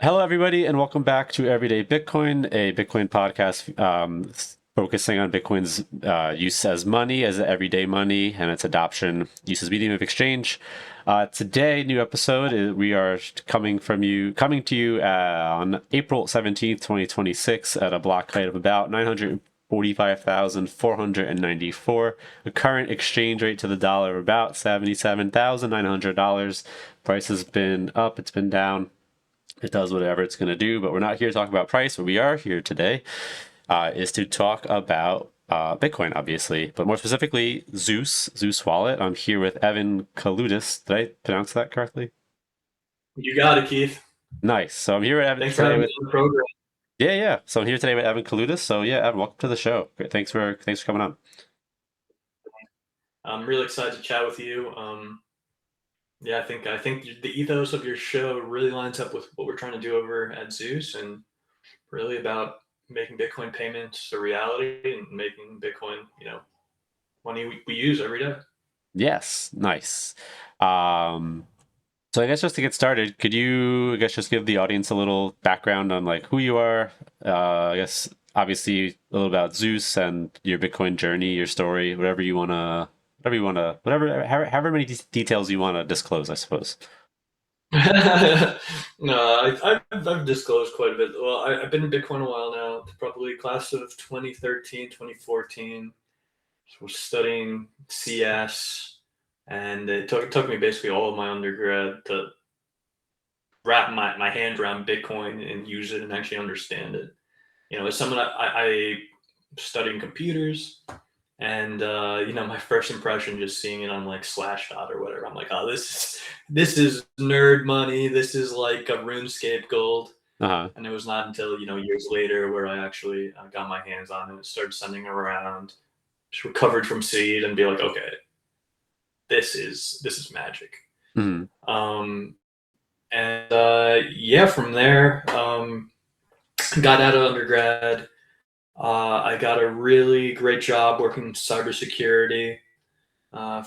Hello, everybody, and welcome back to Everyday Bitcoin, a Bitcoin podcast focusing on Bitcoin's use as money, as everyday money, and its adoption, use as medium of exchange. Today, new episode. We are coming to you on April 17th, 2026, at a block height of about 945,494. The current exchange rate to the dollar of about $77,900. Price has been up, it's been down. It does whatever it's going to do, but we're not here to talk about price. What we are here today is to talk about Bitcoin, obviously, but more specifically, Zeus Wallet. I'm here with Evan Kaloudis. Did I pronounce that correctly? You got it, Keith. Nice. So I'm here with Evan Thanks for today having me with on the program. yeah. So I'm here today with Evan Kaloudis. So yeah, Evan, welcome to the show. Great. Thanks for coming on. I'm really excited to chat with you. Yeah, I think the ethos of your show really lines up with what we're trying to do over at Zeus, and really about making Bitcoin payments a reality and making Bitcoin, money we use every day. Yes, nice. Um, So I guess just to get started, could you, I guess, just give the audience a little background on like who you are? I guess obviously a little about Zeus and your Bitcoin journey, your story, however many details you wanna disclose, I suppose. No, I've disclosed quite a bit. Well, I've been in Bitcoin a while now, probably class of 2013, 2014. Was studying CS, and it took me basically all of my undergrad to wrap my hand around Bitcoin and use it and actually understand it. As someone I studying computers, and my first impression just seeing it on like Slashdot or whatever, I'm like, oh, this is nerd money. This is like a RuneScape gold. Uh-huh. And it was not until years later where I actually got my hands on it, started sending it around, just recovered from seed, and be like, okay, this is magic. Hmm. Um, and yeah, from there, got out of undergrad. I got a really great job working in cybersecurity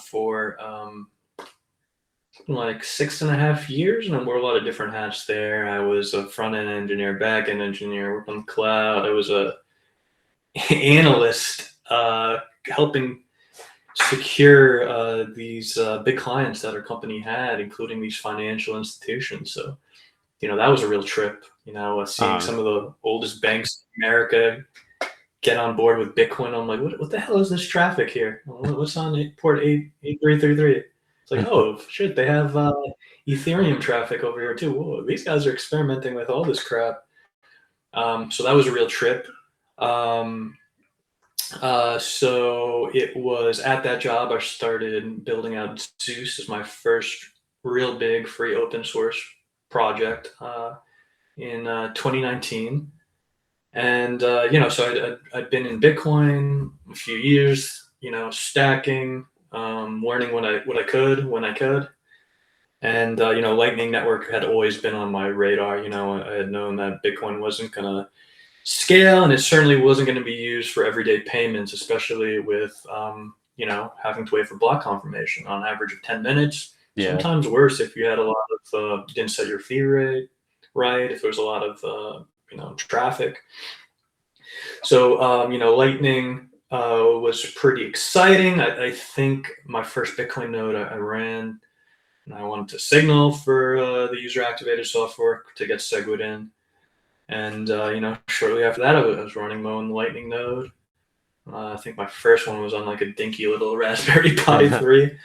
for like 6.5 years, and I wore a lot of different hats there. I was a front end engineer, back end engineer, worked on the cloud. I was a analyst, helping secure these big clients that our company had, including these financial institutions. So, that was a real trip. Seeing Uh-huh. some of the oldest banks in America get on board with Bitcoin. I'm like, what the hell is this traffic here? What's on port 8333? It's like, oh shit, they have Ethereum traffic over here too. Whoa, these guys are experimenting with all this crap. So that was a real trip. Um, so it was at that job I started building out Zeus as my first real big free open source project in 2019. And so I'd been in Bitcoin a few years, stacking, learning what I could when I could. And Lightning Network had always been on my radar. I had known that Bitcoin wasn't gonna scale, and it certainly wasn't going to be used for everyday payments, especially with having to wait for block confirmation on average of 10 minutes. Yeah. Sometimes worse if you had a lot of didn't set your fee rate right, if there was a lot of traffic. So Lightning was pretty exciting. I think my first Bitcoin node I ran, and I wanted to signal for the user activated software to get SegWit in. And shortly after that, I was running my own Lightning node. I think my first one was on like a dinky little Raspberry Pi 3.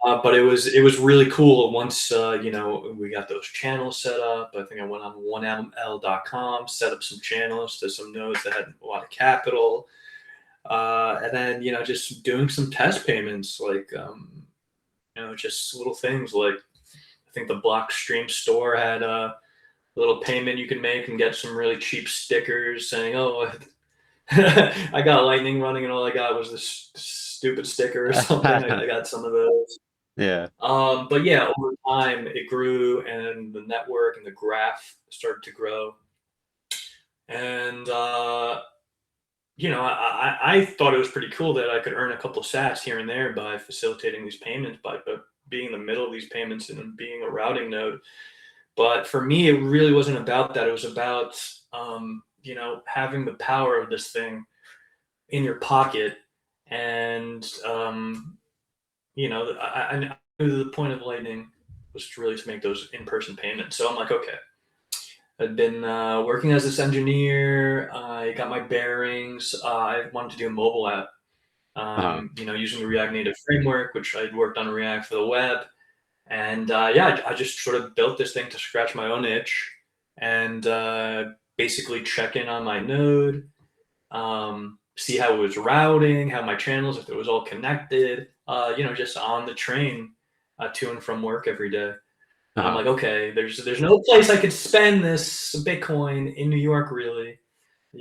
But it was really cool once we got those channels set up. I think I went on oneml.com, set up some channels to some nodes that had a lot of capital, and then just doing some test payments, like just little things like I think the Blockstream store had a little payment you can make and get some really cheap stickers saying, "Oh, I got Lightning running, and all I got was this stupid sticker or something." I got some of those. Yeah. But yeah, over time it grew, and the network and the graph started to grow. And I thought it was pretty cool that I could earn a couple of sats here and there by facilitating these payments, by being in the middle of these payments and being a routing node. But for me, it really wasn't about that. It was about, having the power of this thing in your pocket. And, I knew the point of Lightning was really to make those in-person payments. So I'm like, okay, I've been working as this engineer. I got my bearings. I wanted to do a mobile app, using the React Native framework, which I'd worked on React for the web. And I just sort of built this thing to scratch my own itch and basically check in on my node, see how it was routing, how my channels, if it was all connected, just on the train to and from work every day. I'm like, okay, there's no place I could spend this Bitcoin in New York, really,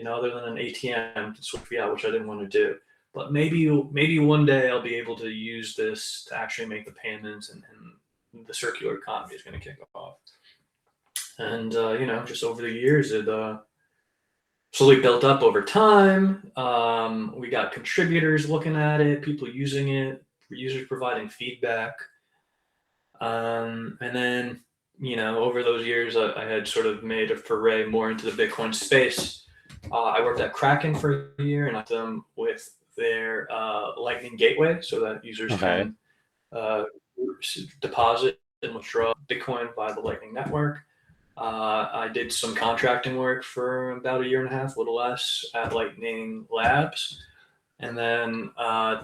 other than an ATM to switch me out, which I didn't want to do. But maybe one day I'll be able to use this to actually make the payments, and the circular economy is going to kick off. And just over the years, it slowly built up over time. We got contributors looking at it, people using it, users providing feedback. And then, over those years, I had sort of made a foray more into the Bitcoin space. I worked at Kraken for a year and helped them with their Lightning Gateway so that users can deposit and withdraw Bitcoin via the Lightning Network. I did some contracting work for about a year and a half, a little less, at Lightning Labs. And then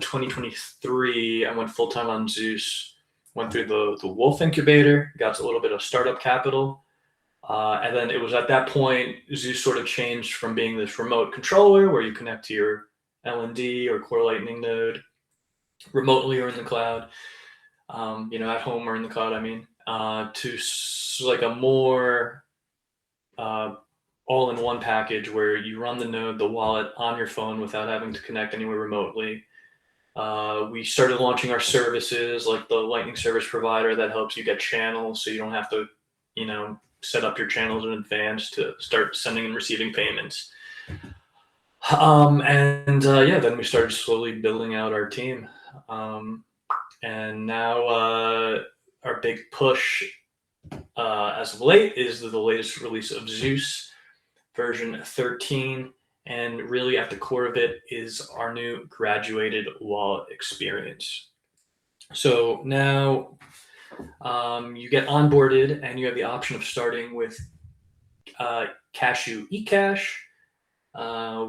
2023, I went full-time on Zeus, went through the Wolf Incubator, got a little bit of startup capital. And then it was at that point, Zeus sort of changed from being this remote controller where you connect to your LND or core Lightning node remotely or in the cloud, at home or in the cloud, to like a more all-in-one package where you run the node, the wallet on your phone without having to connect anywhere remotely. We started launching our services like the Lightning Service Provider that helps you get channels so you don't have to, set up your channels in advance to start sending and receiving payments. Then we started slowly building out our team. And now our big push as of late is the latest release of Zeus version 13. And really at the core of it is our new graduated wallet experience. So now you get onboarded and you have the option of starting with Cashu eCash.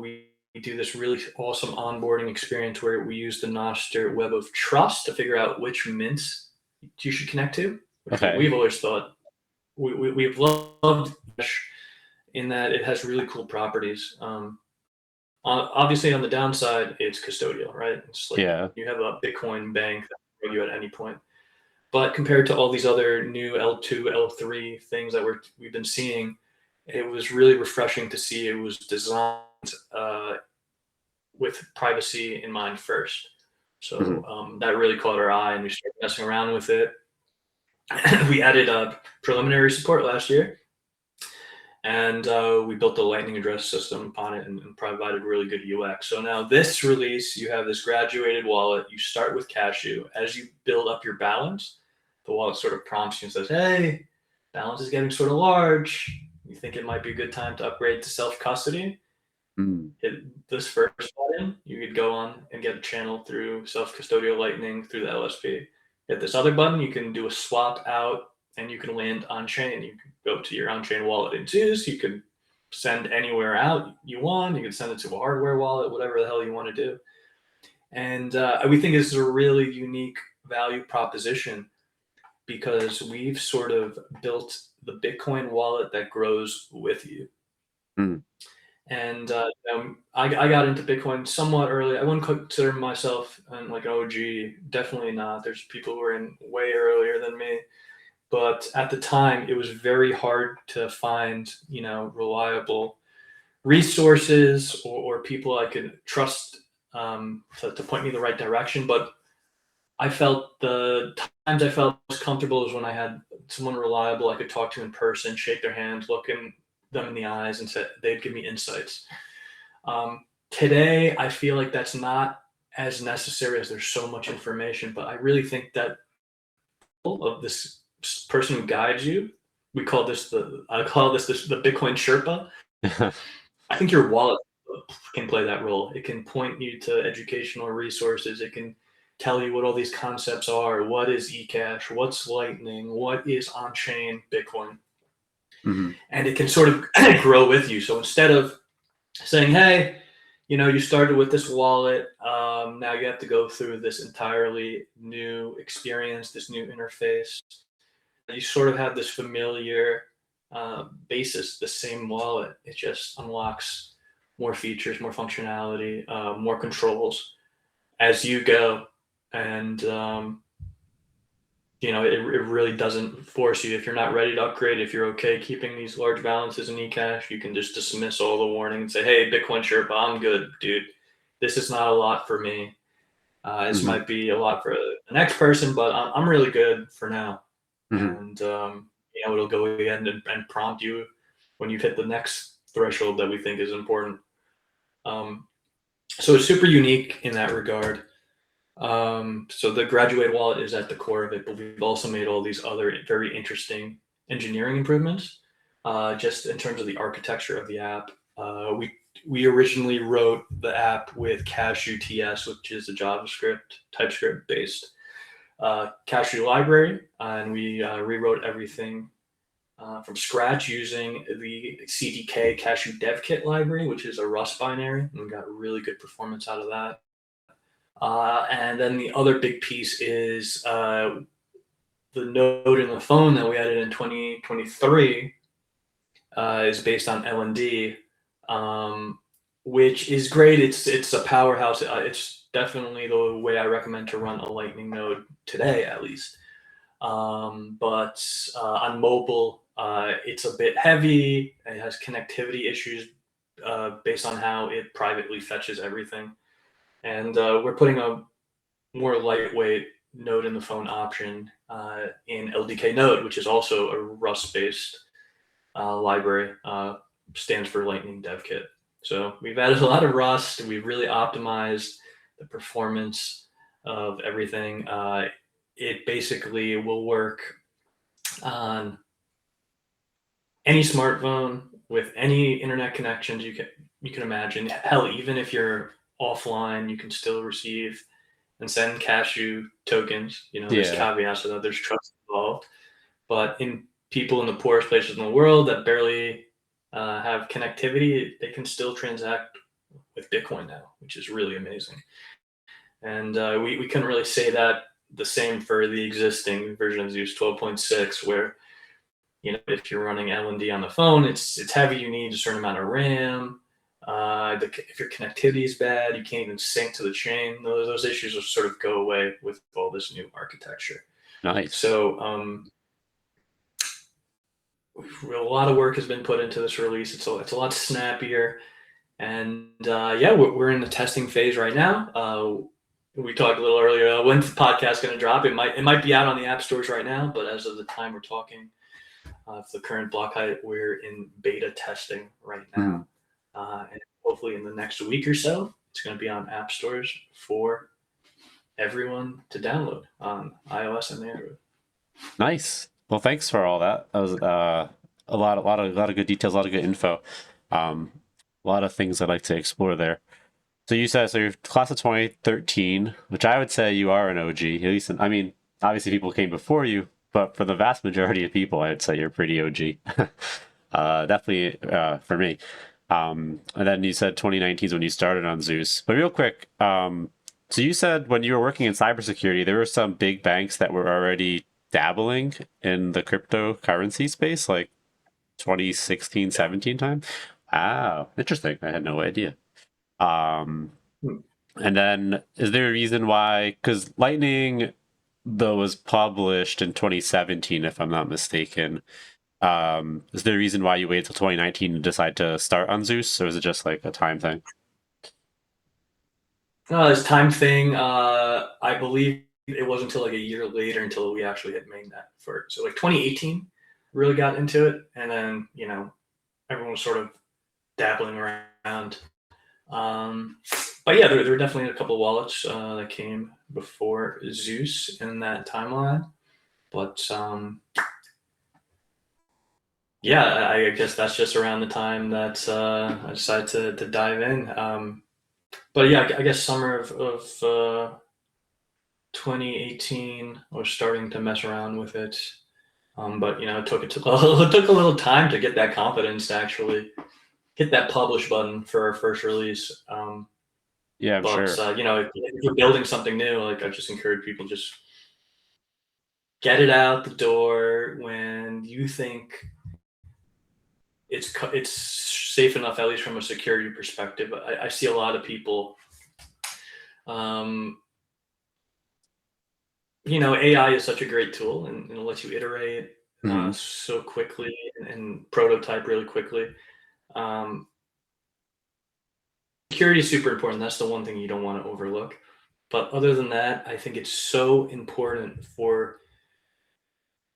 We do this really awesome onboarding experience where we use the Nostr Web of Trust to figure out which mints you should connect to. Okay. We've always thought we've loved in that it has really cool properties. Obviously, on the downside, it's custodial, right? It's like you have a Bitcoin bank that can throw you at any point. But compared to all these other new L2, L3 things that we've been seeing, it was really refreshing to see it was designed with privacy in mind first. So that really caught our eye, and we started messing around with it. We added preliminary support last year, and we built the Lightning address system upon it and provided really good UX. So now this release, you have this graduated wallet. You start with Cashu. As you build up your balance, the wallet sort of prompts you and says, hey, balance is getting sort of large. You think it might be a good time to upgrade to self-custody? Hit this first button. You could go on and get a channel through self-custodial Lightning through the LSP. Hit this other button. You can do a swap out and you can land on-chain. You can go to your on-chain wallet in Zeus. You can send anywhere out you want. You can send it to a hardware wallet, whatever the hell you want to do. And we think this is a really unique value proposition because we've sort of built the Bitcoin wallet that grows with you. And I got into Bitcoin somewhat early. I wouldn't consider myself like an OG. Definitely not. There's people who are in way earlier than me. But at the time, it was very hard to find, reliable resources or people I could trust to point me in the right direction. But I felt the times I felt most comfortable was when I had someone reliable I could talk to in person, shake their hand, look them in the eyes, and say they'd give me insights. Today, I feel like that's not as necessary as there's so much information. But I really think that of this person who guides you I call this the Bitcoin Sherpa. I think your wallet can play that role. It can point you to educational resources. It can tell you what all these concepts are. What is eCash? What's Lightning? What is on-chain Bitcoin? And it can sort of grow with you. So instead of saying, hey, you started with this wallet. Now you have to go through this entirely new experience, this new interface. You sort of have this familiar basis, the same wallet. It just unlocks more features, more functionality, more controls as you go. And, it really doesn't force you. If you're not ready to upgrade, if you're okay keeping these large balances in eCash, you can just dismiss all the warning and say, hey, Bitcoin Sherpa, I'm good, dude. This is not a lot for me. This might be a lot for the next person, but I'm really good for now. And, it'll go again and prompt you when you've hit the next threshold that we think is important. So it's super unique in that regard. So the Graduate wallet is at the core of it, but we've also made all these other very interesting engineering improvements, just in terms of the architecture of the app. We originally wrote the app with Cashu TS, which is a JavaScript, TypeScript based Cashu library, and we rewrote everything from scratch using the CDK Cashu Dev Kit library, which is a Rust binary, and we got really good performance out of that. And then the other big piece is the node in the phone that we added in 2023 is based on LND, which is great. It's a powerhouse. It's definitely the way I recommend to run a Lightning node today, at least. But on mobile, it's a bit heavy. It has connectivity issues based on how it privately fetches everything. And we're putting a more lightweight node in the phone option in LDK node, which is also a Rust-based library, stands for Lightning Dev Kit. So we've added a lot of Rust. We've really optimized the performance of everything. It basically will work on any smartphone with any internet connections you can imagine. Hell, even if you're offline, you can still receive and send Cashu tokens. There's caveats to that. There's trust involved. But in people in the poorest places in the world that barely have connectivity, they can still transact with Bitcoin now, which is really amazing. And we couldn't really say that the same for the existing version of Zeus 12.6, where if you're running LND on the phone, it's heavy. You need a certain amount of RAM. If your connectivity is bad, you can't even sync to the chain. Those issues will sort of go away with all this new architecture. Nice. So a lot of work has been put into this release. It's a lot snappier, and we're in the testing phase right now. We talked a little earlier. When's the podcast going to drop? It might be out on the app stores right now, but as of the time we're talking, for the current block height, we're in beta testing right now. And hopefully in the next week or so, it's going to be on app stores for everyone to download on iOS and Android. Nice. Well, thanks for all that. That was a lot of good details, a lot of good info. A lot of things I'd like to explore there. So you said, you're class of 2013, which I would say you are an OG. At least, obviously people came before you, but for the vast majority of people, I'd say you're pretty OG. Definitely for me. And then you said 2019 is when you started on Zeus. But real quick, so you said when you were working in cybersecurity, there were some big banks that were already dabbling in the cryptocurrency space, like 2016, 17 time. Wow, interesting. I had no idea. And then is there a reason why, because Lightning, though, was published in 2017, if I'm not mistaken, is there a reason why you waited till 2019 to decide to start on Zeus, or is it just like a time thing? This time thing, I believe it wasn't until like a year later until we actually had mainnet for it. So like 2018 really got into it, and then everyone was sort of dabbling around. But yeah, there were definitely a couple of wallets that came before Zeus in that timeline. But yeah, I guess that's just around the time that I decided to dive in. But yeah, I guess summer of 2018, I was starting to mess around with it. But it took it took a little time to get that confidence to actually hit that publish button for our first release. Yeah, I'm But sure. if you're building something new, like I just encourage people, just get it out the door when you think it's safe enough, at least from a security perspective. I see a lot of people. Um, AI is such a great tool, and it lets you iterate Hmm. so quickly and prototype really quickly. Um, Security is super important. That's the one thing you don't want to overlook. But other than that, I think it's so important for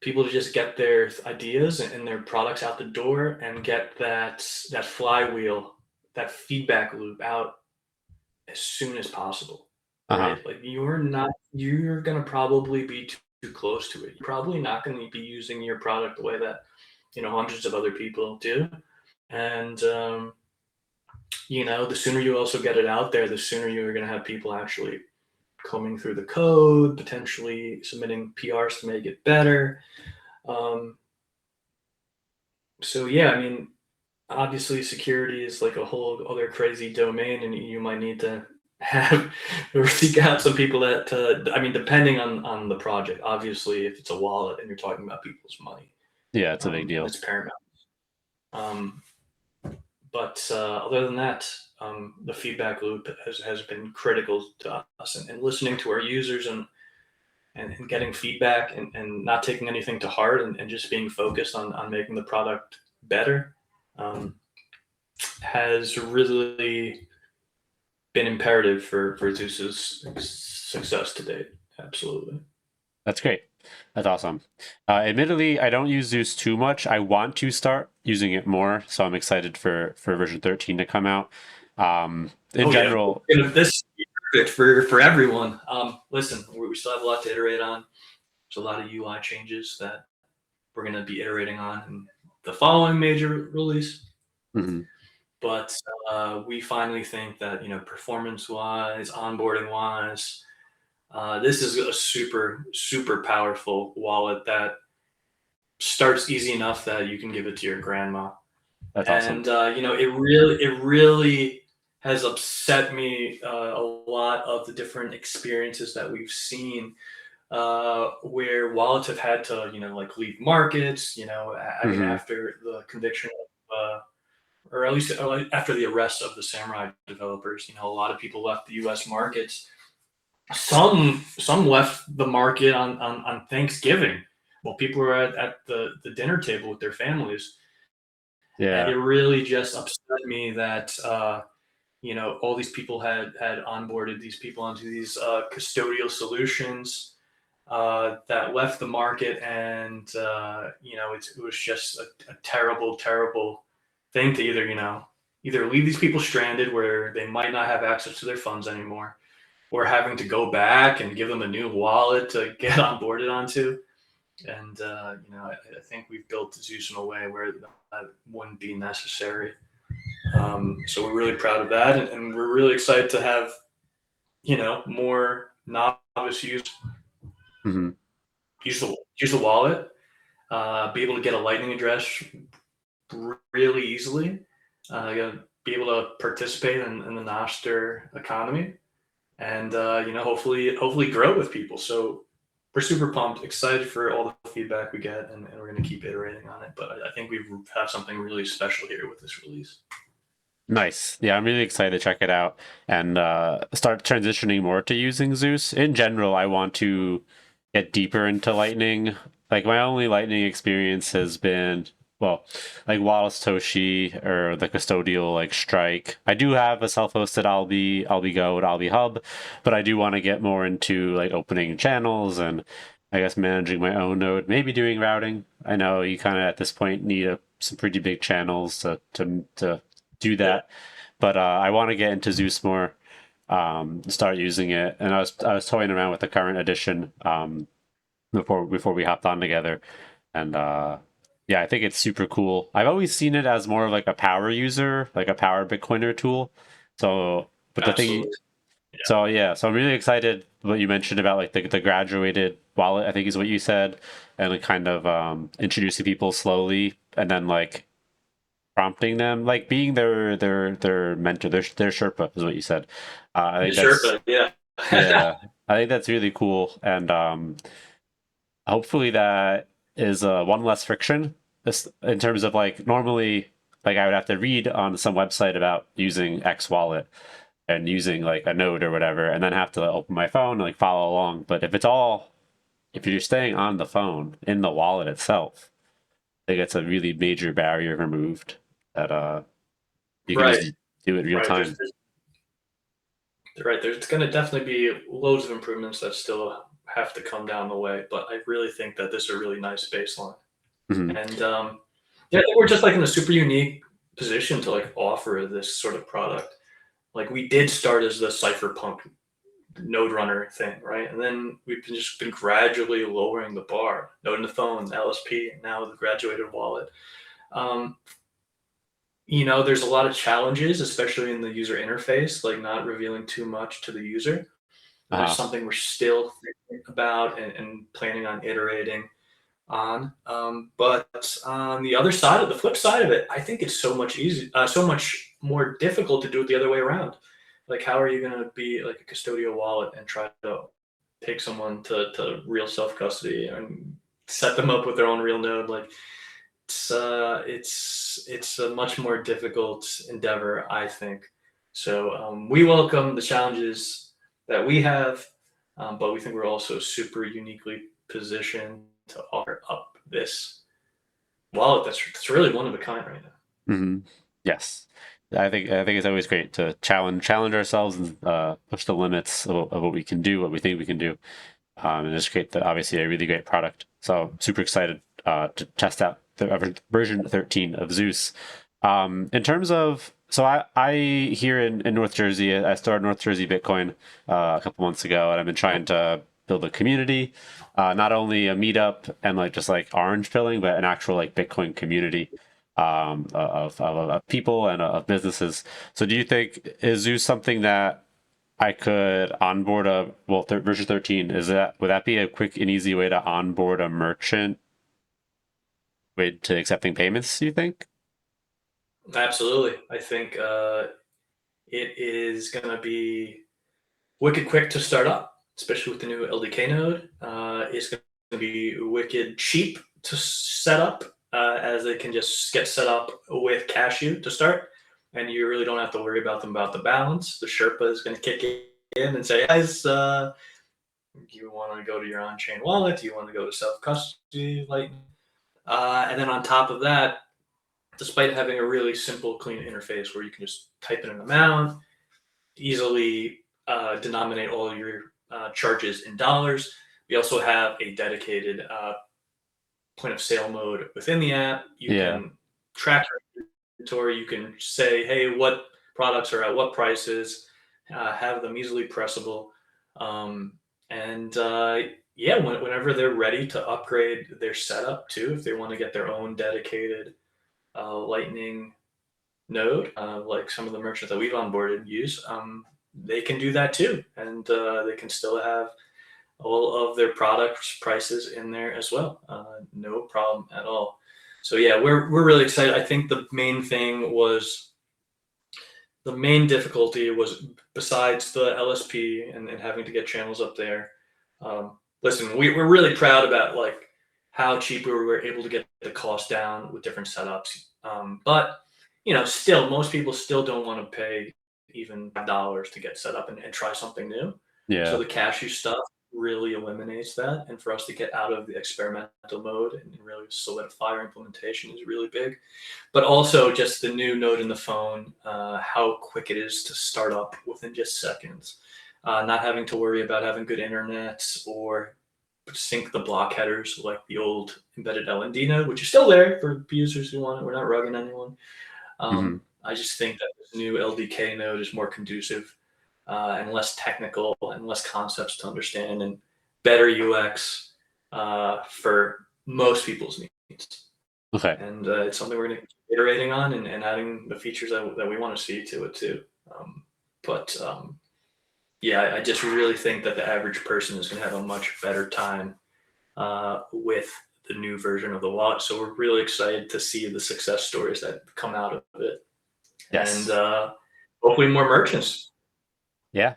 people to just get their ideas and their products out the door and get that flywheel, that feedback loop out as soon as possible. Uh-huh. Right? Like you're gonna probably be too close to it. You're probably not gonna be using your product the way that hundreds of other people do. And the sooner you also get it out there, the sooner you're gonna have people actually combing through the code, potentially submitting PRs to make it better. Um, so yeah, I mean, obviously security is like a whole other crazy domain, and you might need to have or seek out some people that. I mean, depending on the project. Obviously, if it's a wallet and you're talking about people's money, Yeah, it's a big deal. that's paramount. Um, but other than that, the feedback loop has been critical to us, and listening to our users and getting feedback and not taking anything to heart and just being focused on making the product better um, has really been imperative for Zeus's success to date. Absolutely. That's great. That's awesome. Admittedly, I don't use Zeus too much. I want to start using it more, so I'm excited for version 13 to come out. In Oh yeah, general, this is perfect for everyone. Listen, we still have a lot to iterate on. There's a lot of UI changes that we're going to be iterating on in the following major release. mhm, But we finally think that performance wise, onboarding wise, this is a super powerful wallet that starts easy enough that you can give it to your grandma. that's awesome. And it really has upset me a lot of the different experiences that we've seen where wallets have had to like leave markets. I mean, Hmm. after the conviction of or at least after the arrest of the Samurai developers, a lot of people left the U.S. markets. Some left the market on Thanksgiving while people were at the dinner table with their families, and Yeah. it really just upset me that all these people had onboarded these people onto these custodial solutions that left the market, and it was just a terrible thing to either leave these people stranded where they might not have access to their funds anymore, or having to go back and give them a new wallet to get onboarded onto. And I think we've built Zeus in a way where that wouldn't be necessary. So we're really proud of that, and we're really excited to have more novice Hmm. use the wallet, be able to get a Lightning address really easily, be able to participate in the Noster economy, and hopefully grow with people. So we're super pumped, excited for all the feedback we get, and we're going to keep iterating on it. But I think we have something really special here with this release. Nice. Yeah, I'm really excited to check it out and start transitioning more to using Zeus. In general, I want to get deeper into Lightning. Like my only Lightning experience has been, well, like Wallet Satoshi or the custodial like Strike. I do have a self-hosted Albi Go and Albi Hub, but I do want to get more into like opening channels and I guess managing my own node, maybe doing routing. I know you kind of at this point need some pretty big channels to do Yeah. that. But I want to get into Zeus more, start using it. And I was toying around with the current edition before we hopped on together, and Yeah, I think it's super cool. I've always seen it as more of like a power user, like a power Bitcoiner tool. So, but the thing, Absolutely. so yeah, so I'm really excited what you mentioned about like the graduated wallet, I think is what you said, and like kind of introducing people slowly and then like prompting them, like being their mentor, their Sherpa is what you said. I The think that's Sherpa, yeah. yeah, I think that's really cool, and hopefully that is one less friction. This in terms of like normally, like I would have to read on some website about using X wallet and using like a node or whatever, and then have to open my phone and like follow along. But if you're staying on the phone in the wallet itself, I think it's a really major barrier removed that you can Right, just do it real right. time. There's going to definitely be loads of improvements that still have to come down the way, but I really think that this is a really nice baseline. Hmm. And yeah, I think we're just like in a super unique position to like offer this sort of product. Like we did start as the cypherpunk node runner thing, right? And then we've just been gradually lowering the bar. Node in the phone, LSP, and now the graduated wallet. Um, there's a lot of challenges, especially in the user interface, like not revealing too much to the user. There's Uh-huh. something we're still thinking about and planning on iterating on. But on the other side of the flip side of it, I think it's so much more difficult to do it the other way around. Like, how are you going to be like a custodial wallet and try to take someone to real self custody and set them up with their own real node? Like, it's a much more difficult endeavor, I think. So we welcome the challenges that we have, but we think we're also super uniquely positioned to offer up this wallet that's really one of a kind right now. Hmm. Yes, I think it's always great to challenge ourselves and push the limits of what we can do, what we think we can do, and just create obviously a really great product. So super excited to test out the version 13 of Zeus. In terms of so I here in North Jersey, I started North Jersey Bitcoin a couple months ago, and I've been trying to build a community, not only a meetup and like just like orange pilling, but an actual like Bitcoin community of people and of businesses. So do you think is Zeus something that I could onboard version 13 would that be a quick and easy way to onboard a merchant with to accepting payments, you think? Absolutely. I think it is going to be wicked quick to start up, especially with the new LDK node. It's going to be wicked cheap to set up, as they can just get set up with Cashu to start, and you really don't have to worry about them about the balance. The Sherpa is going to kick in and say, guys, do you want to go to your on-chain wallet? Do you want to go to self-custody, Lightning? And then on top of that, despite having a really simple, clean interface where you can just type in an amount, easily denominate all your charges in dollars. We also have a dedicated point of sale mode within the app. You Yeah. can track your inventory. You can say, hey, what products are at what prices, have them easily pressable. And yeah, whenever they're ready to upgrade their setup too, if they want to get their own dedicated Lightning node, like some of the merchants that we've onboarded use, they can do that too, and they can still have all of their products prices in there as well. No problem at all. So yeah, we're really excited. I think the main difficulty was, besides the LSP and having to get channels up there. Listen, we're really proud about like how cheap we were able to get the cost down with different setups. But still, most people still don't want to pay even $5 to get set up and try something new. So Yeah. the Cashew stuff really eliminates that. And for us to get out of the experimental mode and really solidify our implementation is really big. But also just the new node in the phone, how quick it is to start up within just seconds. Not having to worry about having good internet or sync the block headers like the old embedded LND node, which is still there for users who want it. We're not rugging anyone. Hmm. I just think that this new LDK node is more conducive, and less technical and less concepts to understand and better UX for most people's needs. Okay. And it's something we're going to keep iterating on and adding the features that we want to see to it too. But yeah, I just really think that the average person is going to have a much better time with the new version of the wallet. So we're really excited to see the success stories that come out of it, and Yes. hopefully more merchants. Yeah.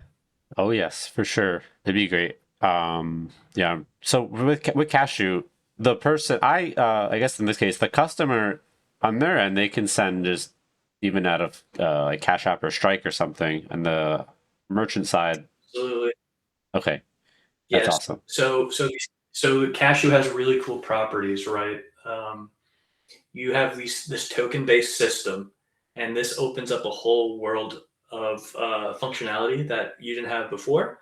Oh yes, for sure. It'd be great. Yeah. So with Cashew, the person I guess in this case, the customer on their end, they can send just even out of like Cash App or Strike or something, and the merchant side. Absolutely. Okay, that's Yes. awesome. So Cashew has really cool properties, right? You have this token based system, and this opens up a whole world of functionality that you didn't have before.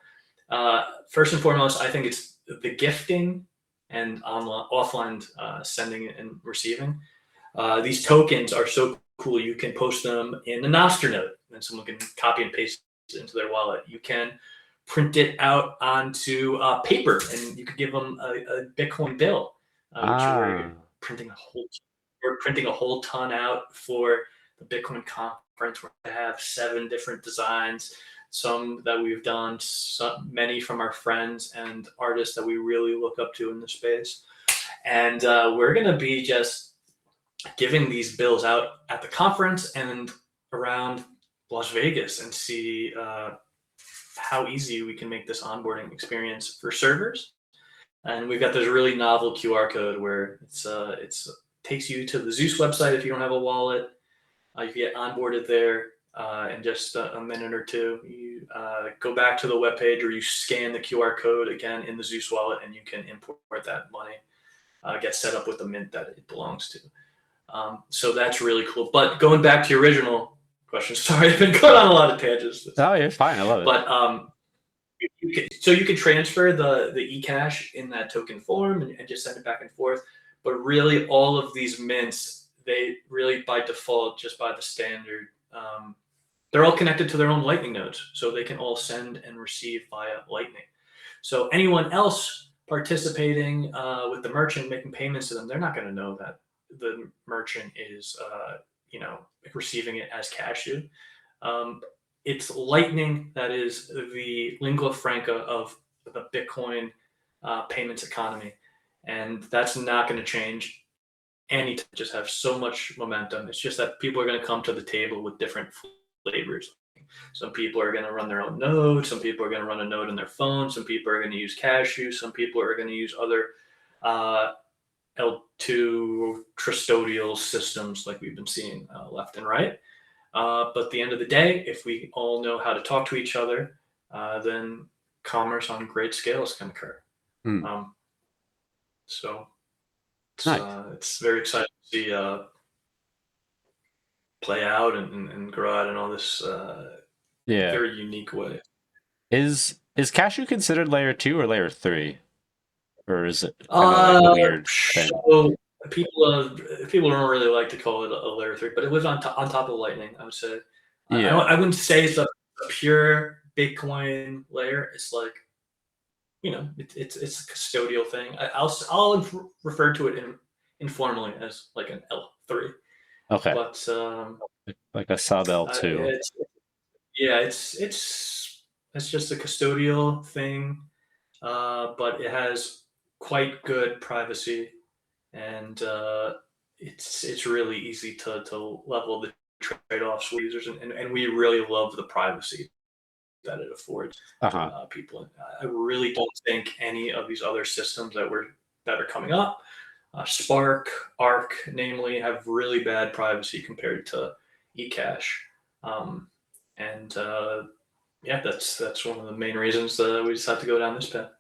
First and foremost, I think it's the gifting and online, offline sending and receiving. These tokens are so cool. You can post them in a Nostr node, and someone can copy and paste it into their wallet. You can print it out onto paper, and you could give them a Bitcoin bill, which Ah. printing a whole we're printing a whole ton out for the Bitcoin conference. We're going to have 7 different designs, some that we've done, many from our friends and artists that we really look up to in the space. And we're going to be just giving these bills out at the conference and around Las Vegas and see how easy we can make this onboarding experience for servers. And we've got this really novel QR code where it's takes you to the Zeus website if you don't have a wallet. You get onboarded there in just a minute or two. You go back to the webpage or you scan the QR code again in the Zeus wallet, and you can import that money, get set up with the mint that it belongs to. So that's really cool. But going back to your original question, sorry, I've been going on a lot of tangents. Oh, you're fine. I love it. But you can transfer the eCash in that token form and just send it back and forth. But really, all of these mints, they really by default, just by the standard, they're all connected to their own Lightning nodes, so they can all send and receive via Lightning. So anyone else participating with the merchant making payments to them, they're not going to know that the merchant is, receiving it as Cashu. It's Lightning that is the lingua franca of the Bitcoin payments economy, and that's not going to change anytime. Just have so much momentum. It's just that people are going to come to the table with different flavors. Some people are going to run their own node. Some people are going to run a node on their phone. Some people are going to use Cashew. Some people are going to use other L2 custodial systems like we've been seeing left and right. But at the end of the day, if we all know how to talk to each other, then commerce on great scales can occur. So Nice. it's very exciting to see play out and grow out in all this Yeah. very unique way. Is Cashew considered layer 2 or layer 3? Or is it kind of like a weird thing? So people don't really like to call it a layer 3, but it lives on top of Lightning, I would say. Yeah. I wouldn't say it's a pure Bitcoin layer. It's like, it's a custodial thing. I'll refer to it informally as like an L3. Okay. But Like a sub L2. it's just a custodial thing, but it has quite good privacy, and it's really easy to level the trade-offs with users, and we really love the privacy that it affords people. I really don't think any of these other systems that are coming up, Spark, Arc, namely, have really bad privacy compared to eCash. And yeah, that's one of the main reasons we decided to go down this path.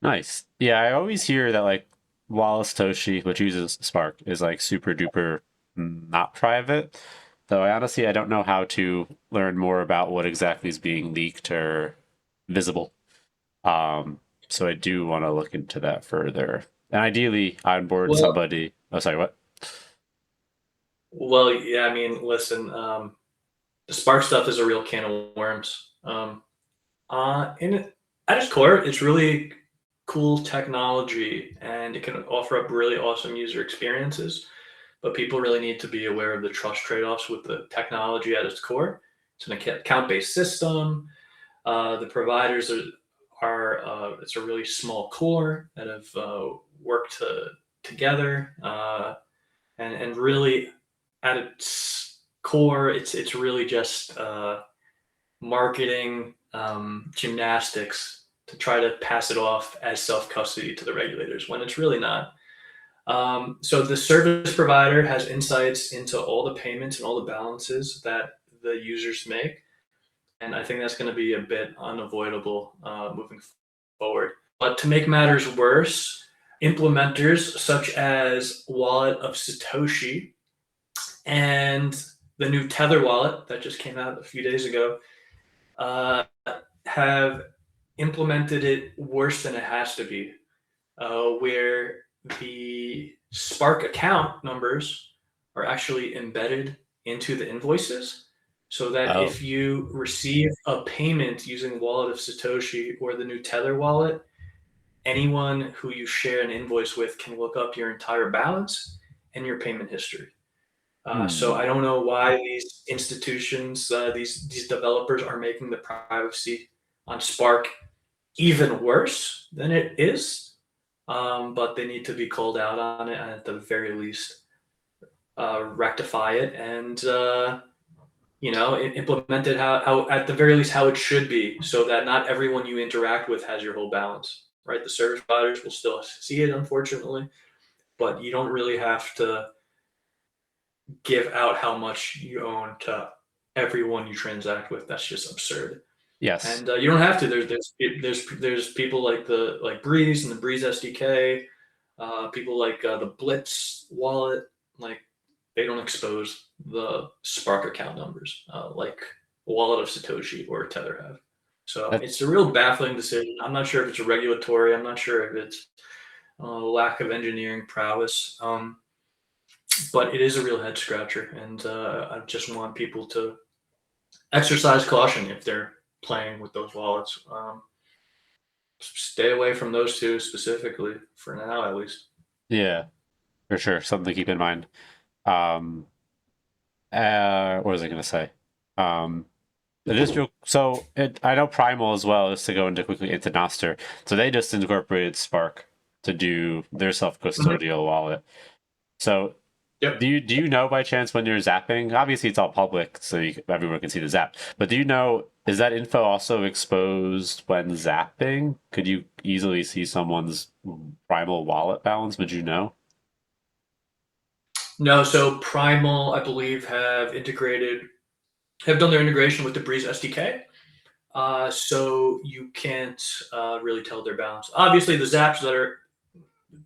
Nice. Yeah, I always hear that like Satoshi, which uses Spark, is like super duper not private. Though I don't know how to learn more about what exactly is being leaked or visible. So I do want to look into that further. And ideally onboard somebody. Oh, sorry, what? Well, yeah, I mean, listen, the Spark stuff is a real can of worms. At its core, it's really cool technology, and it can offer up really awesome user experiences. but people really need to be aware of the trust trade-offs with the technology at its core. It's an account-based system. The providers are it's a really small core that have worked together, and really at its core, it's really just marketing gymnastics to try to pass it off as self-custody to the regulators when it's really not. So the service provider has insights into all the payments and all the balances that the users make. And I think that's going to be a bit unavoidable moving forward. But to make matters worse, implementers such as Wallet of Satoshi and the new Tether wallet that just came out a few days ago have implemented it worse than it has to be, where the Spark account numbers are actually embedded into the invoices, so that if you receive a payment using Wallet of Satoshi or the new Tether wallet, anyone who you share an invoice with can look up your entire balance and your payment history. So I don't know why these institutions, these developers are making the privacy on Spark even worse than it is, but they need to be called out on it, and at the very least rectify it and implement it how at the very least how it should be, so that not everyone you interact with has your whole balance, right? The service providers will still see it, unfortunately, but you don't really have to give out how much you own to everyone you transact with. That's just absurd. Yes. And you don't have to. There's people like Breeze and the Breeze SDK, people like the Blitz wallet, like they don't expose the Spark account numbers like Wallet of Satoshi or Tether have. So it's a real baffling decision. I'm not sure if it's a regulatory. I'm not sure if it's lack of engineering prowess. But it is a real head scratcher, and I just want people to exercise caution if they're playing with those wallets. Stay away from those two specifically for now, at least. Yeah, for sure. Something to keep in mind. What was I going to say? It is real. So I know Primal as well, just to go into quickly into Nostr. So they just incorporated Spark to do their self-custodial wallet. So Yep. do you know by chance when you're zapping? Obviously, it's all public, so everyone can see the zap. But do you know, is that info also exposed when zapping? Could you easily see someone's Primal wallet balance? Would you know? No, so Primal, I believe, have done their integration with the Breeze SDK. So you can't really tell their balance. Obviously, the zaps that are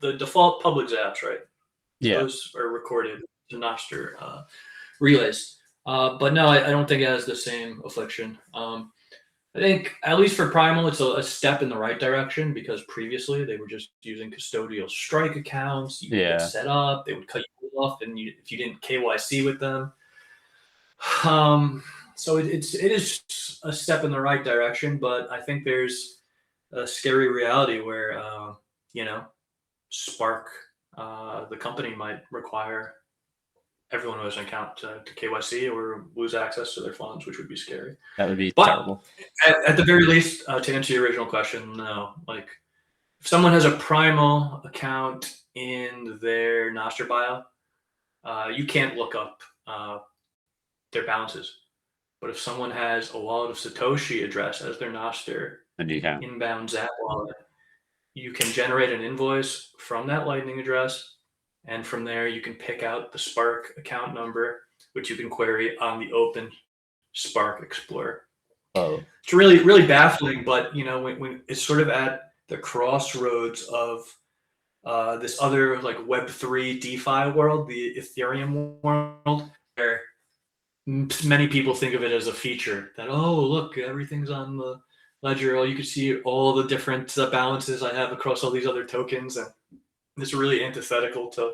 the default public zaps, right? Yeah. Those are recorded to Nostr relays. But no, I don't think it has the same affliction. I think, at least for Primal, it's a step in the right direction, because previously they were just using custodial strike accounts. You get set up, they would cut you off, and if you didn't KYC with them. So it is a step in the right direction, but I think there's a scary reality where, Spark, the company, might require everyone who has an account to KYC or lose access to their funds, which would be scary. That would be terrible. terrible. At the very least, to answer your original question, no. Like, if someone has a Primal account in their Nostr bio, you can't look up their balances. But if someone has a Wallet of Satoshi address as their Nostr inbound Zap wallet, you can generate an invoice from that Lightning address, and from there you can pick out the Spark account number, which you can query on the open Spark Explorer. Oh, it's really, really baffling, but when it's sort of at the crossroads of this other like Web3 DeFi world, the Ethereum world, where many people think of it as a feature that, oh, look, everything's on the ledger. Oh, you can see all the different balances I have across all these other tokens, and it's really antithetical to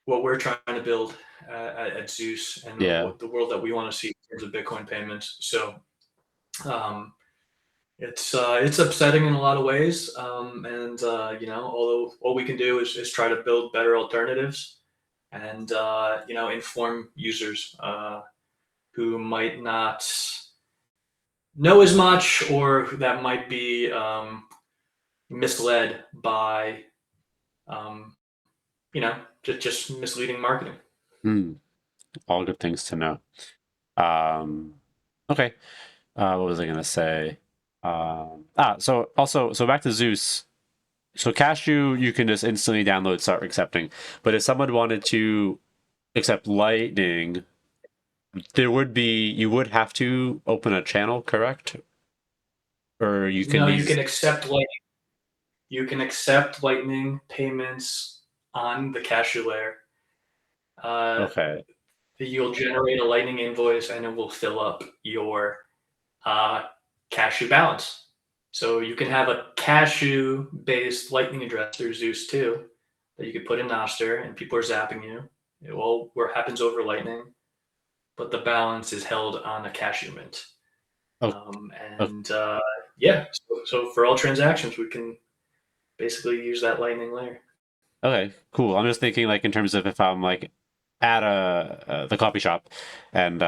what we're trying to build at Zeus and what the world that we want to see in terms of Bitcoin payments. So it's upsetting in a lot of ways, and although all we can do is try to build better alternatives, and inform users who might not know as much, or that might be misled by just misleading marketing. All good things to know. Okay. What was I gonna say? So back to Zeus. So Cashu, you can just instantly download, start accepting. But if someone wanted to accept Lightning, you would have to open a channel, correct? Or you can No, use. you can accept Lightning payments on the Cashu layer. Okay. You'll generate a Lightning invoice, and it will fill up your Cashu balance. So you can have a Cashu-based Lightning address through Zeus too that you could put in Nostr, and people are zapping you. It all happens over Lightning, but the balance is held on a Cashu mint. So for all transactions, we can basically use that Lightning layer. Okay, cool. I'm just thinking like in terms of if I'm like at the coffee shop, and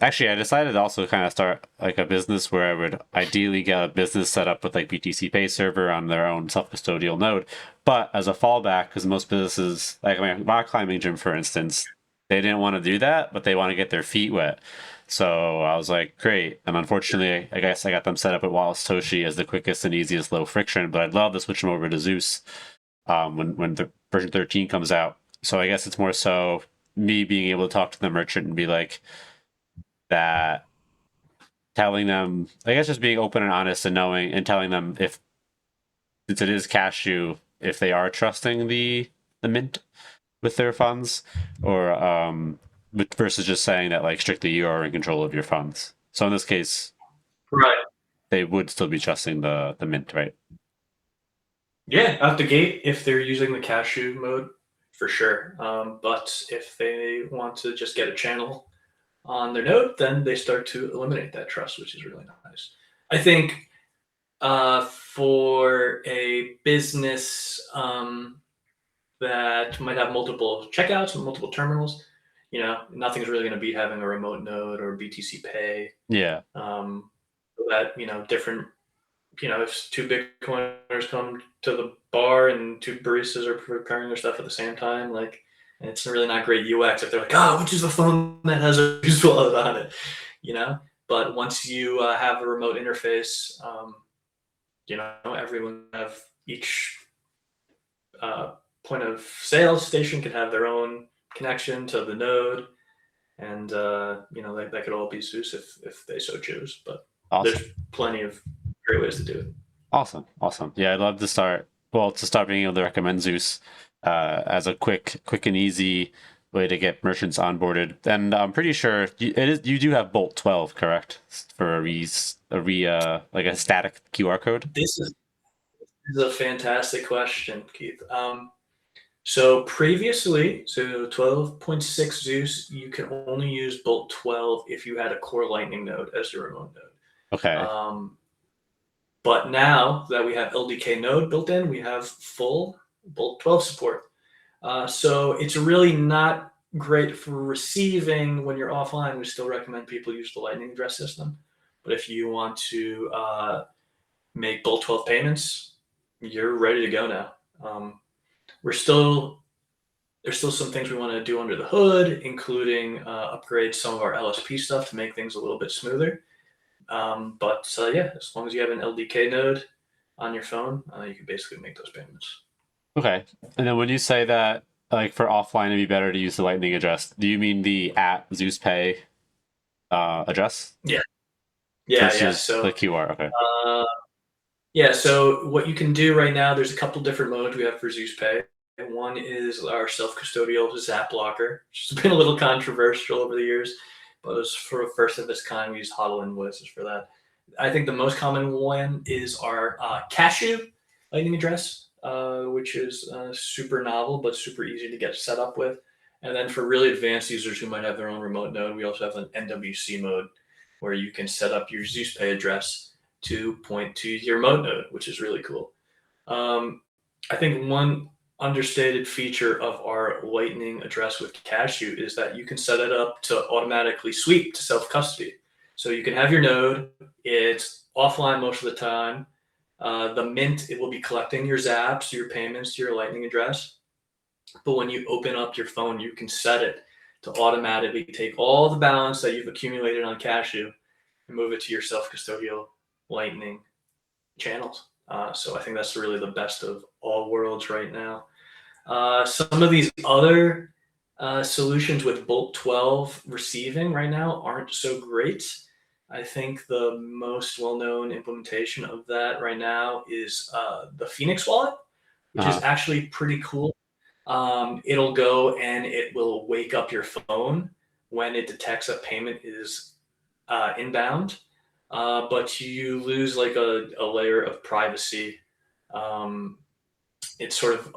actually I decided to also kind of start like a business where I would ideally get a business set up with like BTC Pay server on their own self-custodial node, but as a fallback, because most businesses, like my rock climbing gym for instance, they didn't want to do that, but they want to get their feet wet. So I was like, great. And unfortunately, I guess I got them set up at Satoshi as the quickest and easiest low friction, but I'd love to switch them over to Zeus when the version 13 comes out. So I guess it's more so me being able to talk to the merchant and be like that, telling them, I guess just being open and honest and knowing and telling them if, since it is Cashew, if they are trusting the mint with their funds, or versus just saying that like strictly you are in control of your funds. So in this case, Right. they would still be trusting the mint, right? Yeah, out the gate, if they're using the Cashu mode, for sure. But if they want to just get a channel on their node, then they start to eliminate that trust, which is really nice. I think for a business that might have multiple checkouts and multiple terminals, nothing's really going to beat having a remote node or BTC Pay. Yeah. That different. If two Bitcoiners come to the bar and two baristas are preparing their stuff at the same time, like, and it's really not great UX if they're like, which is the phone that has a Zeus wallet on it, But once you have a remote interface, everyone have each point of sale station could have their own connection to the node, and that could all be Zeus if they so choose. But Awesome. there's plenty of great ways to do it. Awesome. Yeah, I'd love to start being able to recommend Zeus as a quick and easy way to get merchants onboarded. And I'm pretty sure you do have Bolt 12, correct? For like a static QR code. This is a fantastic question, Keith. So previously, 12.6 Zeus, you can only use Bolt 12 if you had a core Lightning node as your remote node. Okay. But now that we have LDK node built in, we have full Bolt 12 support. So it's really not great for receiving when you're offline. We still recommend people use the Lightning address system. But if you want to make Bolt 12 payments, you're ready to go now. There's still some things we want to do under the hood, including upgrade some of our LSP stuff to make things a little bit smoother. But as long as you have an LDK node on your phone, you can basically make those payments. Okay. And then when you say that, like for offline, it'd be better to use the Lightning address, do you mean the @Zeus Pay address? Yeah. So the QR. Okay. So what you can do right now, there's a couple different modes we have for Zeus Pay. One is our self-custodial Zap blocker, which has been a little controversial over the years, but it was for a first of its kind. We use HODL invoices for that. I think the most common one is our Cashu Lightning address, which is super novel but super easy to get set up with. And then for really advanced users who might have their own remote node, we also have an NWC mode where you can set up your Zeus Pay address to point to your remote node, which is really cool. I think one understated feature of our Lightning address with Cashu is that you can set it up to automatically sweep to self-custody. So you can have your node, it's offline most of the time. The mint, it will be collecting your zaps, your payments to your Lightning address. But when you open up your phone, you can set it to automatically take all the balance that you've accumulated on Cashu and move it to your self-custodial Lightning channels. So I think that's really the best of all worlds right now. Some of these other solutions with Bolt 12 receiving right now aren't so great. I think the most well-known implementation of that right now is the Phoenix wallet, which is actually pretty cool. It'll go and it will wake up your phone when it detects a payment is inbound, but you lose like a layer of privacy. It sort of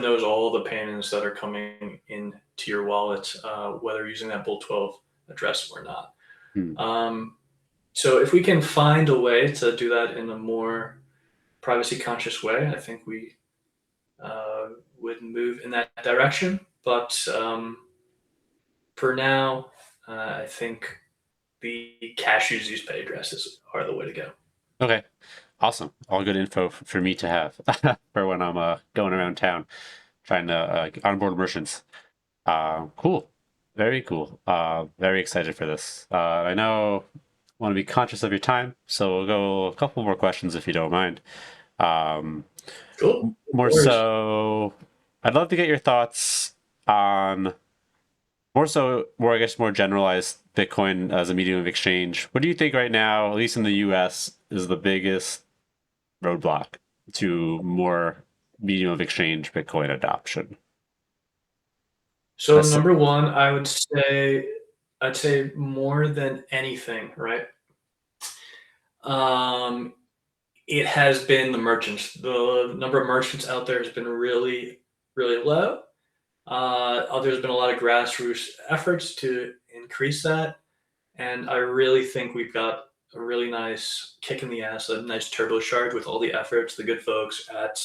knows all the payments that are coming into your wallet, whether using that Bolt 12 address or not. So if we can find a way to do that in a more privacy conscious way, I think we would move in that direction. But for now, I think the Cashu Zeus pay addresses are the way to go. Okay, awesome. All good info for me to have for when I'm going around town trying to onboard merchants. Cool, very cool. Very excited for this. I know want to be conscious of your time, so we'll go a couple more questions if you don't mind. Cool. More so, I'd love to get your thoughts on more I guess more generalized Bitcoin as a medium of exchange. What do you think right now, at least in the US, is the biggest roadblock to more medium of exchange Bitcoin adoption? So number one, I'd say more than anything, right? It has been the merchants. The number of merchants out there has been really, really low. There's been a lot of grassroots efforts to increase that. And I really think we've got a really nice kick in the ass, a nice turbocharge with all the efforts the good folks at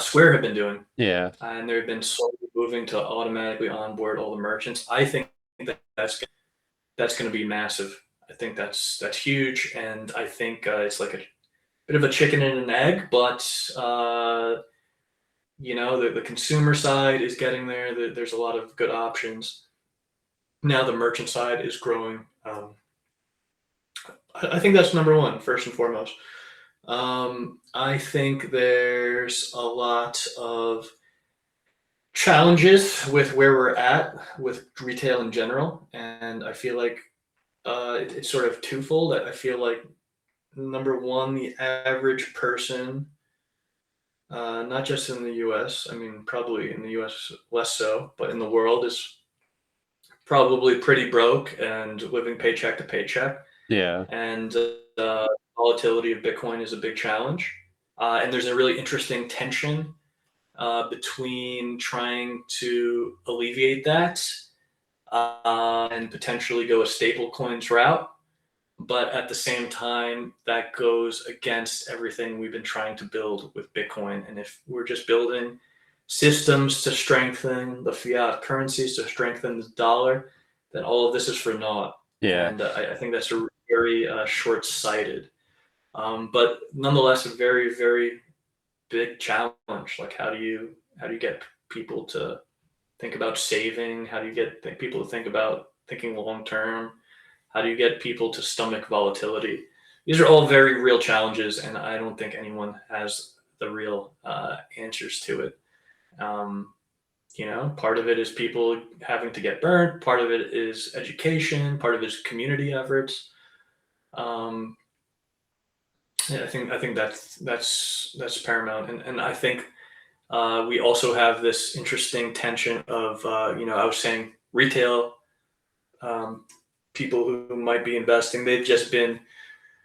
Square have been doing. Yeah. And they've been slowly moving to automatically onboard all the merchants. I think that's going to be massive. I think that's huge. And I think it's like a bit of a chicken and an egg, but the consumer side is getting there. There's a lot of good options. Now the merchant side is growing. I think that's number one, first and foremost. I think there's a lot of challenges with where we're at with retail in general. And I feel like it's sort of twofold. I feel like, number one, the average person, not just in the US, I mean, probably in the US less so, but in the world is probably pretty broke and living paycheck to paycheck. Yeah. And volatility of Bitcoin is a big challenge. And there's a really interesting tension between trying to alleviate that and potentially go a stable coins route. But at the same time, that goes against everything we've been trying to build with Bitcoin. And if we're just building systems to strengthen the fiat currencies, to strengthen the dollar, then all of this is for naught. Yeah. And I think that's a very short-sighted. But nonetheless, a very, very big challenge. Like, how do you get people to think about saving? How do you get people to think about thinking long-term? How do you get people to stomach volatility? These are all very real challenges, and I don't think anyone has the real answers to it. Part of it is people having to get burnt. Part of it is education. Part of it is community efforts. I think that's paramount, and I think we also have this interesting tension of I was saying retail people who might be investing, they've just been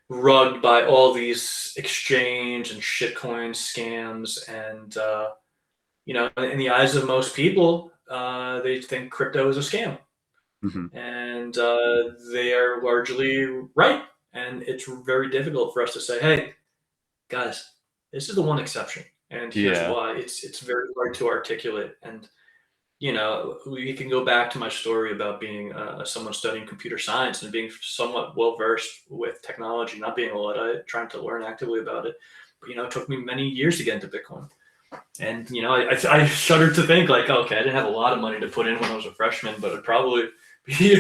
rugged by all these exchange and shitcoin scams, and in the eyes of most people, they think crypto is a scam. And they are largely right. And it's very difficult for us to say, hey, guys, this is the one exception. And here's Yeah. why. It's very hard to articulate. And we can go back to my story about being someone studying computer science and being somewhat well versed with technology, not being a Luddite, trying to learn actively about it. But it took me many years to get into Bitcoin. And I shudder to think like, okay, I didn't have a lot of money to put in when I was a freshman, but I'd probably be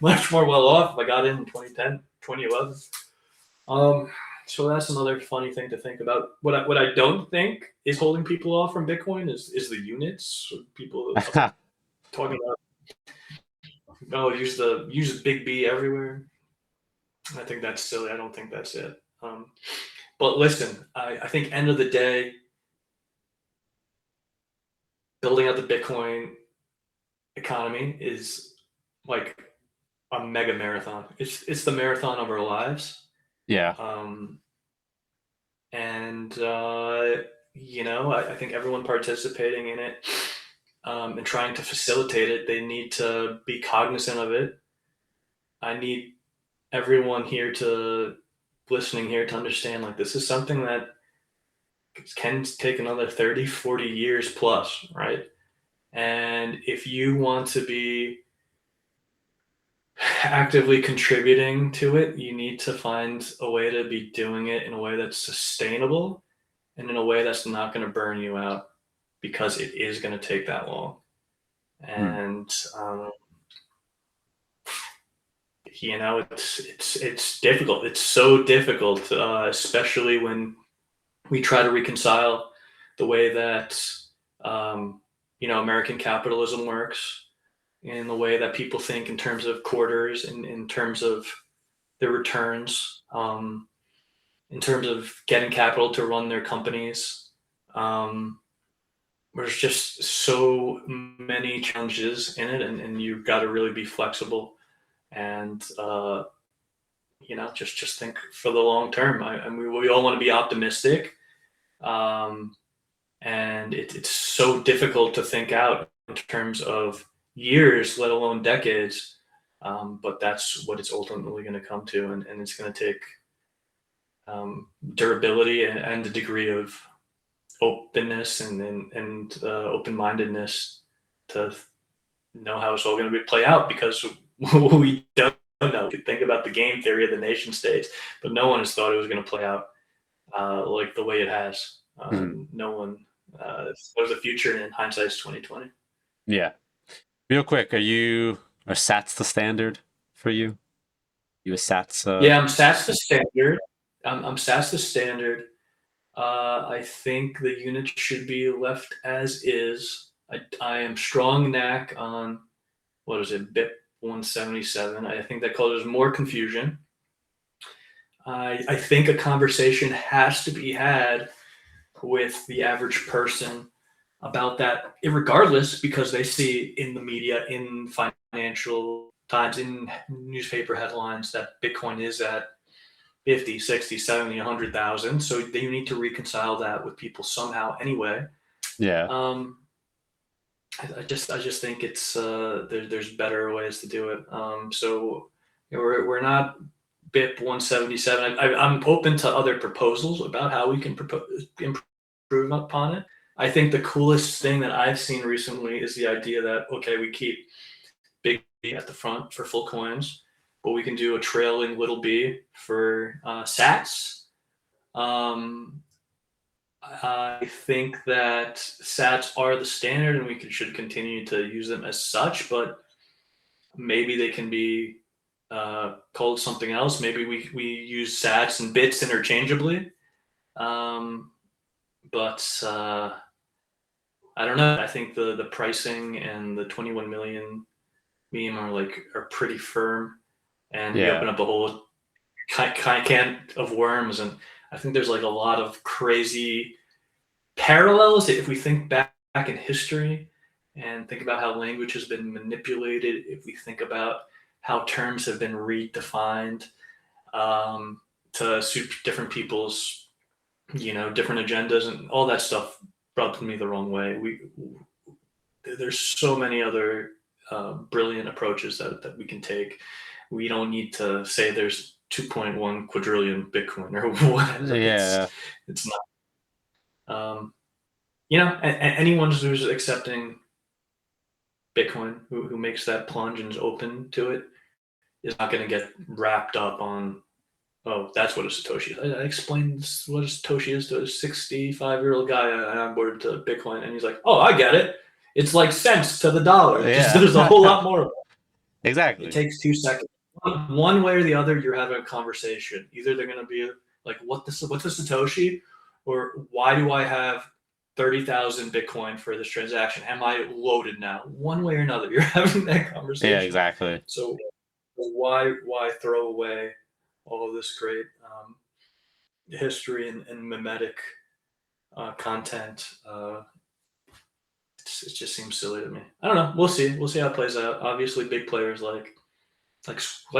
much more well off if I got in 2010, 2011. So that's another funny thing to think about. What I don't think is holding people off from Bitcoin is the units. People talking about, use big B everywhere. I think that's silly. I don't think that's it. But listen, I think end of the day, building out the Bitcoin economy is like a mega marathon. It's the marathon of our lives. Yeah. And I think everyone participating in it and trying to facilitate it, they need to be cognizant of it. I need everyone listening here to understand, like, this is something that can take another 30, 40 years plus, right? And if you want to be actively contributing to it, you need to find a way to be doing it in a way that's sustainable and in a way that's not going to burn you out, because it is going to take that long. And it's difficult. It's so difficult, especially when we try to reconcile the way that American capitalism works, in the way that people think in terms of quarters, and in terms of their returns, in terms of getting capital to run their companies. There's just so many challenges in it, and you've got to really be flexible and just think for the long term. We all want to be optimistic, and it's so difficult to think out in terms of years, let alone decades. But that's what it's ultimately going to come to, and it's going to take durability and a degree of openness and open-mindedness to know how it's all going to play out, because we don't know. You think about the game theory of the nation states, but no one has thought it was going to play out like the way it has. No one knows the future, and in hindsight, it's 2020. Yeah. Real quick, are Sats the standard for you? You a Sats? Yeah, I'm Sats the standard. I'm Sats the standard. I think the unit should be left as is. I am strong knack on, what is it, BIP 177. I think that causes more confusion. I think a conversation has to be had with the average person about that, regardless, because they see in the media, in Financial Times, in newspaper headlines, that Bitcoin is at 50, 60, 70, 100,000. So they need to reconcile that with people somehow anyway. Yeah. I just think it's there's better ways to do it. So we're not BIP 177. I'm open to other proposals about how we can improve upon it. I think the coolest thing that I've seen recently is the idea that, okay, we keep big B at the front for full coins, but we can do a trailing little b for Sats. I think that Sats are the standard, and we should continue to use them as such, but maybe they can be called something else. Maybe we use Sats and bits interchangeably. But I don't know. I think the pricing and the 21 million meme are pretty firm, and we open up a whole can of worms. And I think there's like a lot of crazy parallels if we think back in history and think about how language has been manipulated. If we think about how terms have been redefined to suit different people's, different agendas, and all that stuff rubbed me the wrong way. There's so many other brilliant approaches that we can take. We don't need to say there's 2.1 quadrillion Bitcoin or whatever. Yeah. It's not. anyone who's accepting Bitcoin who makes that plunge and is open to it is not going to get wrapped up on, oh, that's what a Satoshi is. I explained what a Satoshi is to a 65-year-old guy I onboarded to Bitcoin, and he's like, oh, I get it. It's like cents to the dollar. Yeah. There's a whole lot more of it. Exactly. It takes 2 seconds. One way or the other, you're having a conversation. Either they're going to be like, what's a Satoshi? Or why do I have 30,000 Bitcoin for this transaction? Am I loaded now? One way or another, you're having that conversation. Yeah, exactly. So why throw away all of this great history and mimetic content? It just seems silly to me. I don't know. We'll see how it plays out. Obviously, big players like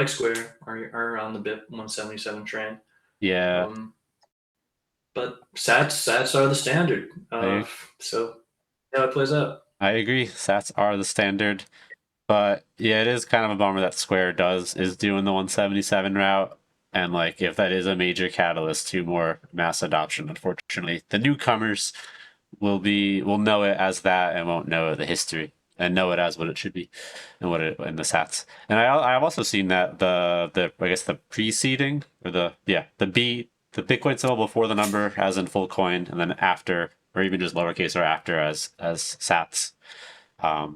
Square are on the BIP 177 train. Yeah. But sats are the standard. So how it plays out. I agree. Sats are the standard. But yeah, it is kind of a bummer that Square is doing the 177 route. And like, if that is a major catalyst to more mass adoption, unfortunately, the newcomers will know it as that and won't know the history and know it as what it should be and what it in the sats. And I've also seen that the I guess the preceding or the Bitcoin symbol before the number as in full coin, and then after, or even just lowercase or after as sats. I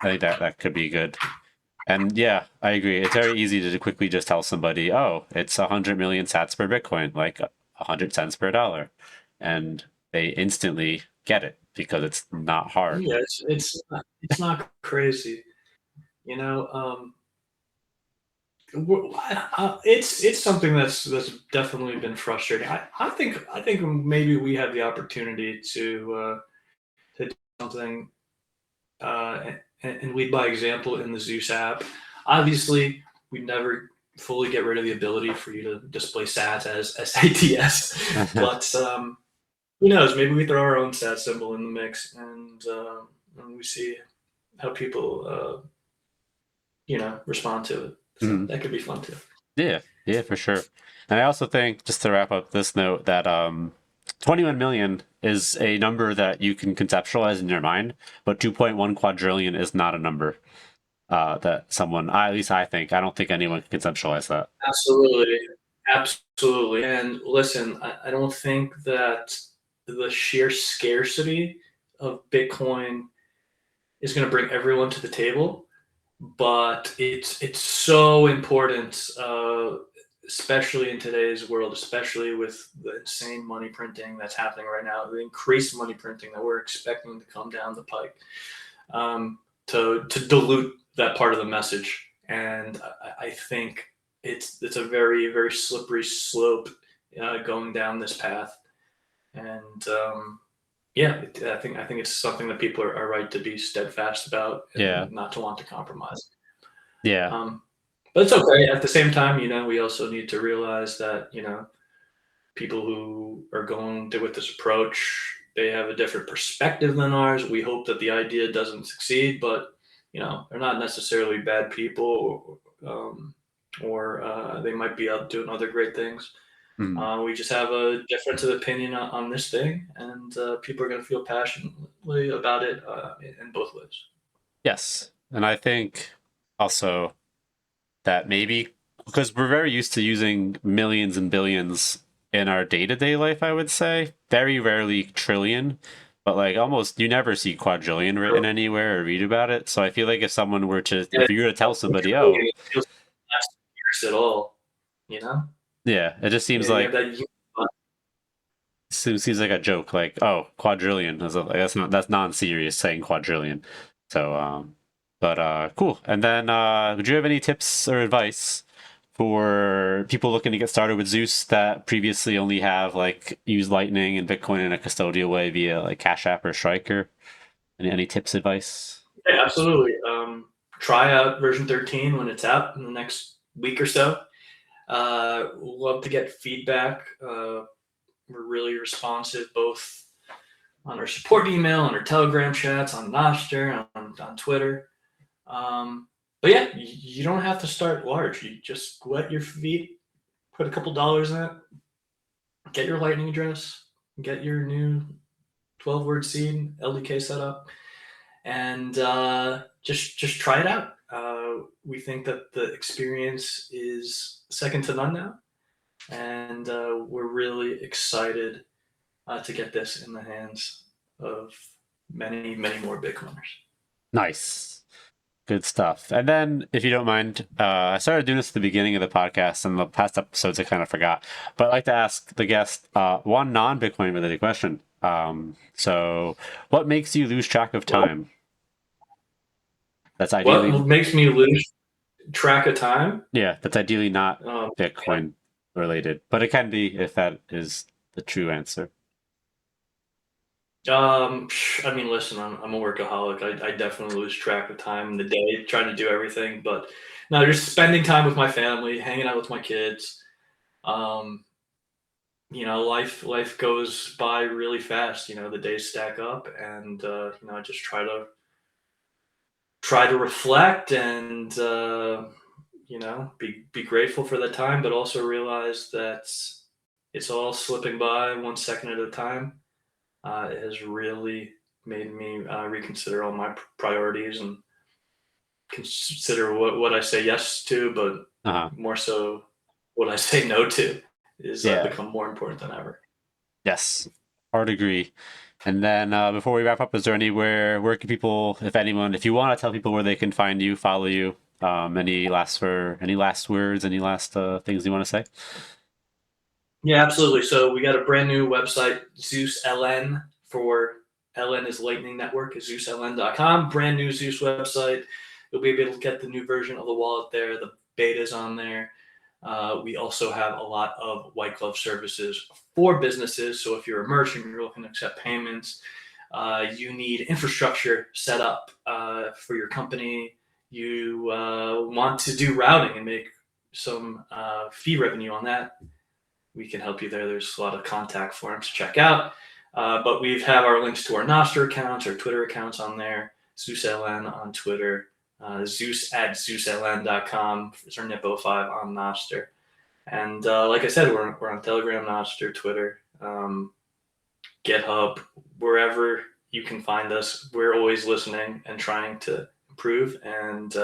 think that could be good. And yeah, I agree. It's very easy to quickly just tell somebody, oh, it's 100 million sats per Bitcoin, like 100 cents per dollar. And they instantly get it because it's not hard. Yeah, it's not crazy. It's something that's definitely been frustrating. I think maybe we have the opportunity to do something and lead by example in the Zeus app. Obviously, we never fully get rid of the ability for you to display sats as SATS, but who knows? Maybe we throw our own sat symbol in the mix and we see how people respond to it. So that could be fun too. Yeah, for sure. And I also think, just to wrap up this note, that 21 million is a number that you can conceptualize in your mind, but 2.1 quadrillion is not a number that someone, at least I don't think anyone can conceptualize that. Absolutely. And listen, I don't think that the sheer scarcity of Bitcoin is going to bring everyone to the table, but it's so important, especially in today's world, especially with the insane money printing that's happening right now, the increased money printing that we're expecting to come down the pike, to dilute that part of the message. And I think it's a very, very slippery slope going down this path. And I think it's something that people are right to be steadfast about and not to want to compromise. Yeah. But it's okay. At the same time, we also need to realize that, people who are going with this approach, they have a different perspective than ours. We hope that the idea doesn't succeed, but, they're not necessarily bad people or they might be out doing other great things. We just have a difference of opinion on this thing, and people are going to feel passionately about it in both ways. Yes. And I think also that maybe because we're very used to using millions and billions in our day-to-day life, I would say, very rarely trillion, but like almost you never see quadrillion written anywhere or read about it. So I feel like if someone were to, if you were to tell somebody, oh, it feels at all, Yeah, it just seems like seems like a joke. Like, oh, quadrillion. That's non-serious saying quadrillion. So, but cool. And then, would you have any tips or advice for people looking to get started with Zeus that previously only have like used Lightning and Bitcoin in a custodial way via like Cash App or Striker? Any tips, advice? Yeah, absolutely. Try out version 13 when it's out in the next week or so. Love to get feedback. We're really responsive both on our support email, on our Telegram chats, on Nostr, on Twitter. But yeah, you don't have to start large. You just wet your feet, put a couple dollars in it, get your Lightning address, get your new 12-word seed LDK setup, and just try it out. We think that the experience is second to none now, and we're really excited to get this in the hands of many, many more Bitcoiners. Nice. Good stuff. And then, if you don't mind, I started doing this at the beginning of the podcast, and the past episodes I kind of forgot. But I'd like to ask the guest one non-Bitcoin related question. So, what makes you lose track of time? That's ideally What makes me lose track of time? Yeah, that's ideally not Bitcoin related, but it can be if that is the true answer. I mean, listen, I'm a workaholic. I definitely lose track of time in the day trying to do everything, but no, just spending time with my family, hanging out with my kids. Life goes by really fast. The days stack up, and I just try to reflect and be grateful for the time, but also realize that it's all slipping by 1 second at a time. It has really made me reconsider all my priorities and consider what I say yes to, but more so what I say no to is become more important than ever. Yes, hard agree. And then before we wrap up, is there anywhere, where can people, if anyone, if you want to tell people where they can find you, follow you, any last words, any last things you want to say? Yeah, absolutely. So we got a brand new website, Zeus LN, for LN is Lightning Network, is ZeusLN.com. Brand new Zeus website. You'll be able to get the new version of the wallet there. The beta's on there. We also have a lot of white glove services for businesses. So if you're a merchant, you're looking to accept payments, you need infrastructure set up for your company, you want to do routing and make some fee revenue on that, we can help you there. There's a lot of contact forms to check out. But we have our links to our Nostr accounts, our Twitter accounts on there, ZeusLN on Twitter, Zeus at ZeusLN.com is our NIP05 on Nostr. And like I said, we're on Telegram, Nostr, Twitter, GitHub, wherever you can find us. We're always listening and trying to improve and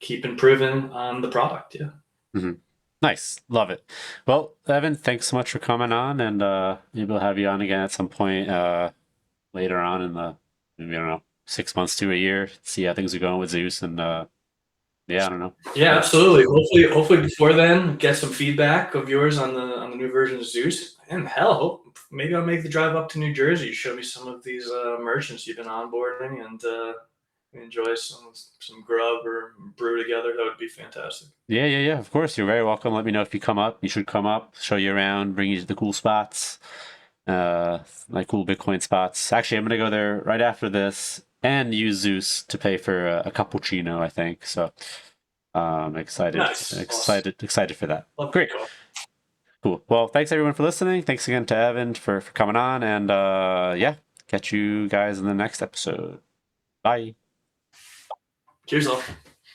keep improving on the product. Yeah. Mm-hmm. Nice. Love it. Well, Evan, thanks so much for coming on, and maybe we'll have you on again at some point later on in the, maybe, I don't know, 6 months to a year, see how things are going with Zeus, and yeah, I don't know. Yeah, absolutely. Hopefully before then, get some feedback of yours on the new version of Zeus. And hell, maybe I'll make the drive up to New Jersey, show me some of these merchants you've been onboarding, and enjoy some grub or brew together. That would be fantastic. Yeah. Of course, you're very welcome. Let me know if you come up. You should come up, show you around, bring you to the cool spots, like cool Bitcoin spots. Actually, I'm gonna go there right after this and use Zeus to pay for a cappuccino, I think. So, excited, nice. excited for that. Love Great. Cool. Well, thanks everyone for listening. Thanks again to Evan for coming on, and yeah, catch you guys in the next episode. Bye. Cheers, all.